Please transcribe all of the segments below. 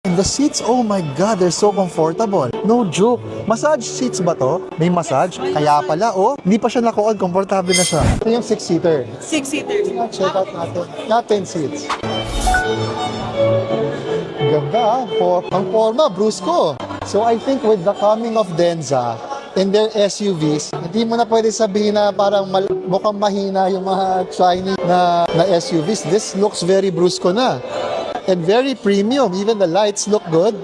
And the seats, oh my God, they're so comfortable. No joke. Massage seats ba to? May massage? Kaya pala, oh. Hindi pa siya nakuon, komportable na siya. Ito yung 6-seater. 6-seater. Check out natin. Not 10 seats. Ganda, ang forma, Brusco. So I think with the coming of Denza and their SUVs, hindi mo na pwede sabihin na parang mukhang mahina yung mga Chinese na SUVs. This looks very Brusco na. And very premium. Even the lights look good.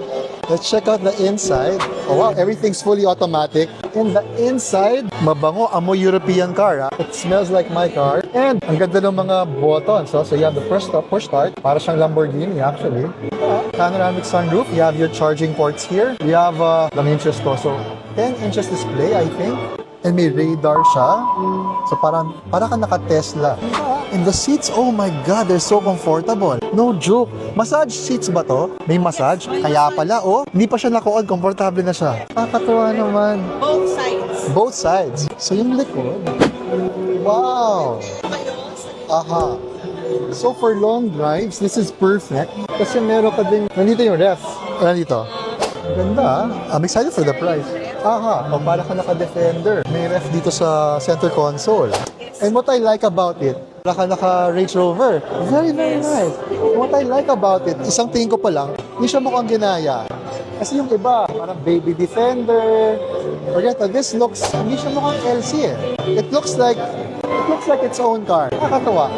Let's check out the inside. Oh wow, everything's fully automatic. And the inside, mabango, amoy European car. It smells like my car. And ang ganda ng mga buttons. So you have the push start. Para siyang Lamborghini actually. Panoramic sunroof. You have your charging ports here. You have ilang inches to. So 10 inches display, I think. And may radar siya. So para ka naka-Tesla. And the seats, oh my God, they're so comfortable. No joke. Massage seats ba to? May massage? Kaya pala, oh. Hindi pa siya nakuon, komportable na siya. Nakakatuwa naman. Both sides. Both sides. So yung likod. Wow. Aha. So for long drives, this is perfect. Kasi meron ka din, nandito yung ref. Nandito. Ganda. I'm excited for the price. Aha. O para ka naka-Defender. May ref dito sa center console. And what I like about it, naka-Range Rover. Very, very nice. What I like about it, isang tingin ko pa lang, hindi siya mukhang ginaya. Kasi yung iba, parang baby Defender. Forget that, this looks, hindi siya mukhang LC eh. It looks like its own car. Nakakatawa.